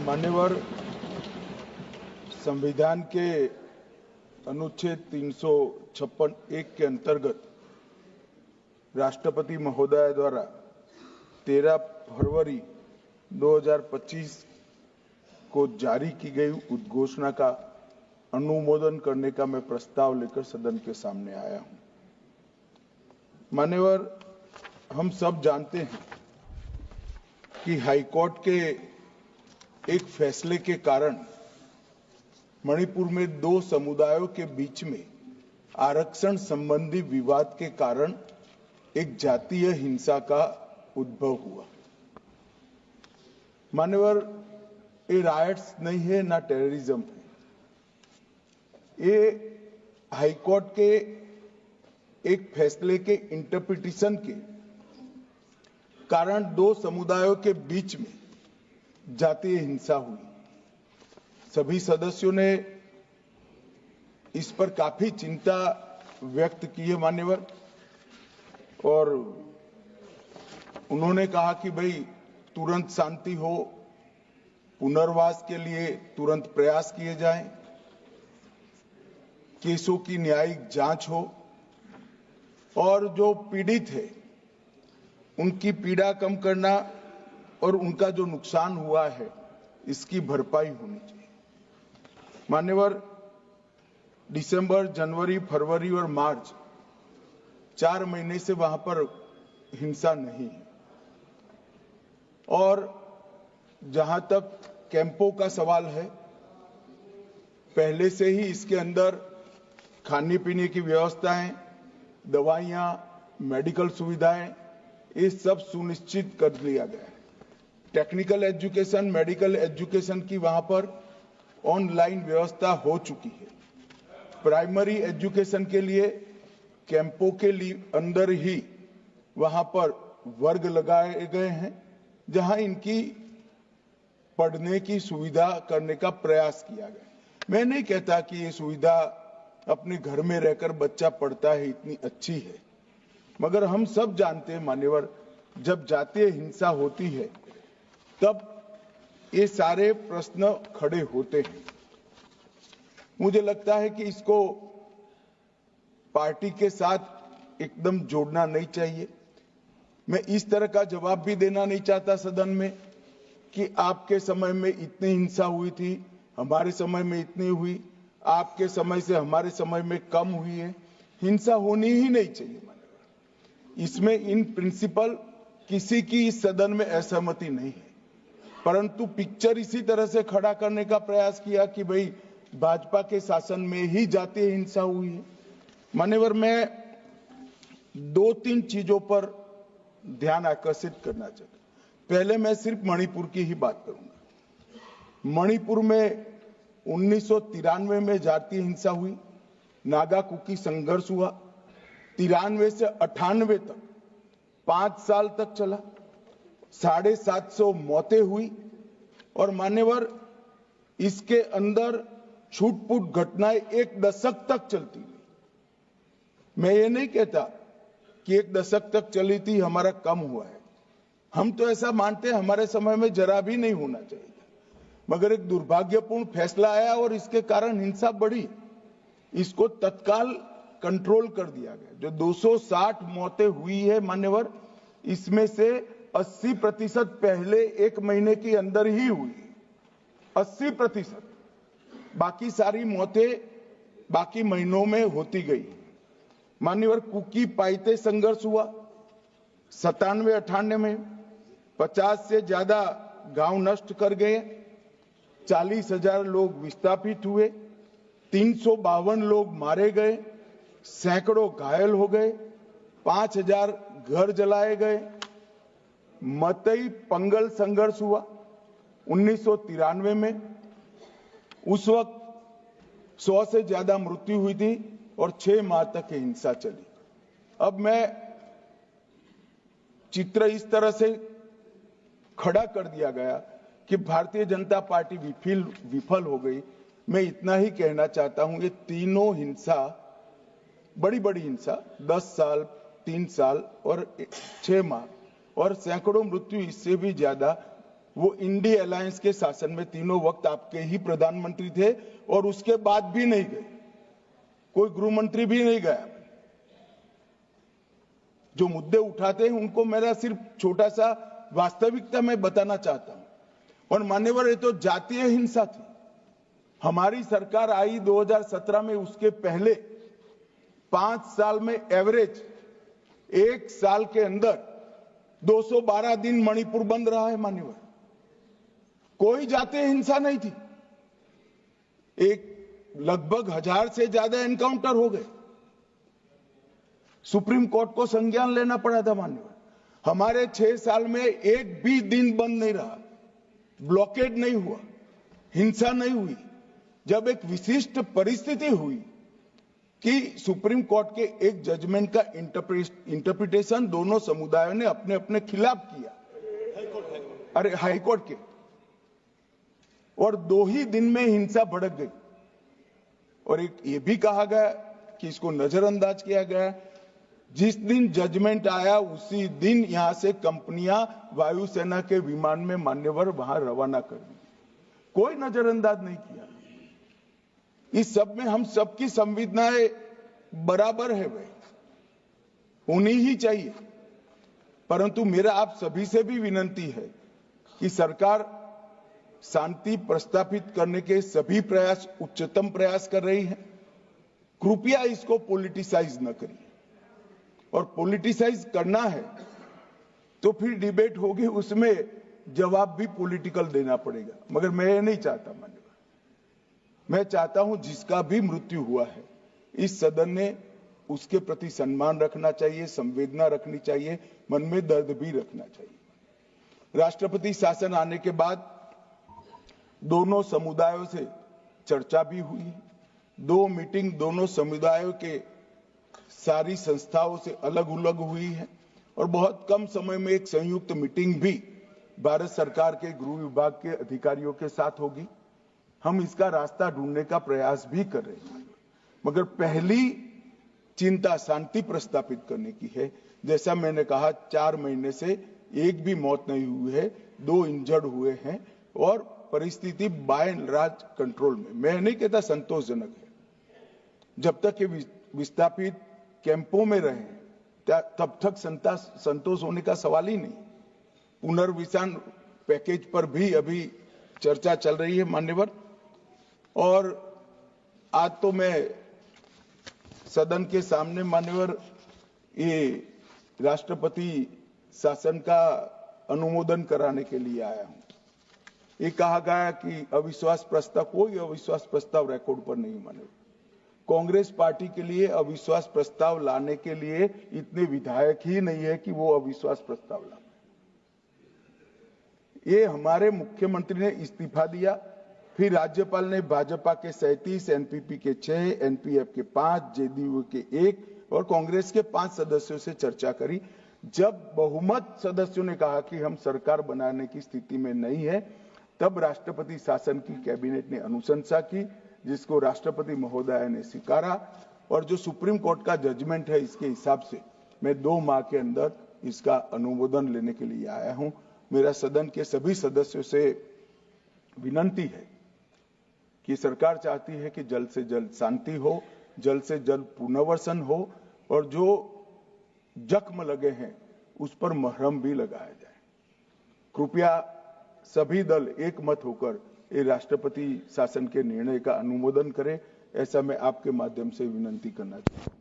मान्यवर, संविधान के अनुच्छेद 356(1) के अंतर्गत राष्ट्रपति महोदय द्वारा 13 फरवरी 2025 को जारी की गई उद्घोषणा का अनुमोदन करने का मैं प्रस्ताव लेकर सदन के सामने आया हूं। मान्यवर, हम सब जानते हैं कि हाईकोर्ट के एक फैसले के कारण मणिपुर में दो समुदायों के बीच में आरक्षण संबंधी विवाद के कारण एक जातीय हिंसा का उद्भव हुआ। मान्यवर, ये रायट्स नहीं है ना टेररिज्म है। ये हाईकोर्ट के एक फैसले के इंटरप्रिटेशन के कारण दो समुदायों के बीच में जातीय हिंसा हुई। सभी सदस्यों ने इस पर काफी चिंता व्यक्त की है मान्यवर, और उन्होंने कहा कि भाई तुरंत शांति हो, पुनर्वास के लिए तुरंत प्रयास किए जाएं, केसों की न्यायिक जांच हो और जो पीड़ित है उनकी पीड़ा कम करना और उनका जो नुकसान हुआ है इसकी भरपाई होनी चाहिए। मान्यवर, दिसंबर, जनवरी, फरवरी और मार्च 4 महीने से वहां पर हिंसा नहीं है, और जहां तक कैंपों का सवाल है, पहले से ही इसके अंदर खाने पीने की व्यवस्थाएं, दवाइयां, मेडिकल सुविधाएं, ये सब सुनिश्चित कर लिया गया है। टेक्निकल एजुकेशन, मेडिकल एजुकेशन की वहां पर ऑनलाइन व्यवस्था हो चुकी है। प्राइमरी एजुकेशन के लिए कैंपों के लिए अंदर ही वहां पर वर्ग लगाए गए हैं, जहां इनकी पढ़ने की सुविधा करने का प्रयास किया गया। मैं नहीं कहता कि ये सुविधा अपने घर में रहकर बच्चा पढ़ता है इतनी अच्छी है, मगर हम सब जानते हैं मान्यवर, जब जातीय हिंसा होती है तब ये सारे प्रश्न खड़े होते हैं। मुझे लगता है कि इसको पार्टी के साथ एकदम जोड़ना नहीं चाहिए। मैं इस तरह का जवाब भी देना नहीं चाहता सदन में कि आपके समय में इतनी हिंसा हुई थी, हमारे समय में इतनी हुई, आपके समय से हमारे समय में कम हुई है। हिंसा होनी ही नहीं चाहिए। इसमें इन प्रिंसिपल किसी की इस सदन में असहमति नहीं है, परंतु पिक्चर इसी तरह से खड़ा करने का प्रयास किया कि भाई भाजपा के शासन में ही जातीय हिंसा हुई है। मान्यवर, मैं 2-3 चीजों पर ध्यान आकर्षित करना चाहता हूं। पहले मैं सिर्फ मणिपुर की ही बात करूंगा। मणिपुर में 1993 में जातीय हिंसा हुई, नागा कुकी संघर्ष हुआ। 93 से 98 तक 5 साल तक चला, 750 मौतें हुई, और मान्यवर इसके अंदर छूट-फूट घटनाएं 1 दशक तक चलती रही। मैं ये नहीं कहता कि 1 दशक तक चली थी हमारा कम हुआ है, हम तो ऐसा मानते हैं हमारे समय में जरा भी नहीं होना चाहिए, मगर एक दुर्भाग्यपूर्ण फैसला आया और इसके कारण हिंसा बढ़ी। इसको तत्काल कंट्रोल कर दिया गया। जो 260 मौतें हुई है मान्यवर, इसमें से 80% पहले 1 महीने के अंदर ही हुई, 80%। बाकी सारी मौतें बाकी महीनों में होती गई। मान्यवर, कुकी पाइते संघर्ष हुआ 97-98 में, 50 से ज्यादा गांव नष्ट कर गए, 40,000 लोग विस्थापित हुए, 352 लोग मारे गए, सैकड़ों घायल हो गए, 5,000 घर जलाए गए। मतई पंगल संघर्ष हुआ 1993 में, उस वक्त 100 से ज्यादा मृत्यु हुई थी और 6 माह तक हिंसा चली। अब मैं चित्र इस तरह से खड़ा कर दिया गया कि भारतीय जनता पार्टी विफल हो गई। मैं इतना ही कहना चाहता हूं, ये तीनों हिंसा, बड़ी बड़ी हिंसा, 10 साल, 3 साल और 6 माह और सैकड़ों मृत्यु, इससे भी ज्यादा, वो इंडी अलायंस के शासन में तीनों वक्त आपके ही प्रधानमंत्री थे और उसके बाद भी नहीं गए, कोई गृह मंत्री भी नहीं गया। जो मुद्दे उठाते हैं उनको मेरा सिर्फ छोटा सा वास्तविकता मैं बताना चाहता हूं। और मान्यवर, ये तो जातीय हिंसा थी। हमारी सरकार आई 2017 में, उसके पहले 5 साल में एवरेज 1 साल के अंदर 212 दिन मणिपुर बंद रहा है। मान्यवर, कोई जातीय हिंसा नहीं थी। लगभग 1000 से ज्यादा एनकाउंटर हो गए। सुप्रीम कोर्ट को संज्ञान लेना पड़ा था। मान्यवर, हमारे 6 साल में एक भी दिन बंद नहीं रहा, ब्लॉकेड नहीं हुआ, हिंसा नहीं हुई। जब एक विशिष्ट परिस्थिति हुई कि सुप्रीम कोर्ट के एक जजमेंट का इंटरप्रिटेशन दोनों समुदायों ने अपने अपने खिलाफ किया, अरे हाईकोर्ट के, और 2 ही दिन में हिंसा भड़क गई। और एक ये भी कहा गया कि इसको नजरअंदाज किया गया। जिस दिन जजमेंट आया उसी दिन यहां से कंपनियां वायुसेना के विमान में मान्यवर वहां रवाना कर दी, कोई नजरअंदाज नहीं किया। इस सब में हम सबकी संवेदनाएं बराबर है, भाई होनी ही चाहिए। परंतु मेरा आप सभी से भी विनती है कि सरकार शांति प्रस्तापित करने के सभी प्रयास, उच्चतम प्रयास कर रही है। कृपया इसको पॉलिटिसाइज न करिए, और पॉलिटिसाइज करना है तो फिर डिबेट होगी, उसमें जवाब भी पॉलिटिकल देना पड़ेगा। मगर मैं ये नहीं चाहता। मान्यवर, मैं चाहता हूं जिसका भी मृत्यु हुआ है, इस सदन ने उसके प्रति सम्मान रखना चाहिए, संवेदना रखनी चाहिए, मन में दर्द भी रखना चाहिए। राष्ट्रपति शासन आने के बाद दोनों समुदायों से चर्चा भी हुई। 2 मीटिंग दोनों समुदायों के सारी संस्थाओं से अलग अलग हुई है, और बहुत कम समय में एक संयुक्त मीटिंग भी भारत सरकार के गृह विभाग के अधिकारियों के साथ होगी। हम इसका रास्ता ढूंढने का प्रयास भी कर रहे हैं। मगर पहली चिंता शांति प्रस्तापित करने की है। जैसा मैंने कहा, 4 महीने से एक भी मौत नहीं हुई है, 2 इंजर्ड हुए हैं, और परिस्थिति बाय एंड लार्ज कंट्रोल में। मैं नहीं कहता संतोषजनक है। जब तक ये विस्थापित कैंपों में रहे तब तक संतोष होने का सवाल ही नहीं। पुनर्विसान पैकेज पर भी अभी चर्चा चल रही है मान्यवर। और आज तो मैं सदन के सामने मान्यवर ये राष्ट्रपति शासन का अनुमोदन कराने के लिए आया हूं। ये कहा गया कि अविश्वास प्रस्ताव, कोई अविश्वास प्रस्ताव रिकॉर्ड पर नहीं। मान्यवर, कांग्रेस पार्टी के लिए अविश्वास प्रस्ताव लाने के लिए इतने विधायक ही नहीं है कि वो अविश्वास प्रस्ताव लाए। ये हमारे मुख्यमंत्री ने इस्तीफा दिया, फिर राज्यपाल ने भाजपा के 37, एनपीपी के 6, एनपीएफ के 5, जेडीयू के 1 और कांग्रेस के 5 सदस्यों से चर्चा करी। जब बहुमत सदस्यों ने कहा कि हम सरकार बनाने की स्थिति में नहीं है, तब राष्ट्रपति शासन की कैबिनेट ने अनुशंसा की, जिसको राष्ट्रपति महोदय ने स्वीकारा। और जो सुप्रीम कोर्ट का जजमेंट है, इसके हिसाब से मैं 2 माह के अंदर इसका अनुमोदन लेने के लिए आया हूं। मेरा सदन के सभी सदस्यों से विनती है कि सरकार चाहती है कि जल्द से जल्द शांति हो, जल्द से जल्द पुनर्वसन हो, और जो जख्म लगे हैं उस पर मरहम भी लगाया जाए। कृपया सभी दल एक मत होकर ये राष्ट्रपति शासन के निर्णय का अनुमोदन करें, ऐसा मैं आपके माध्यम से विनती करना चाहता हूं।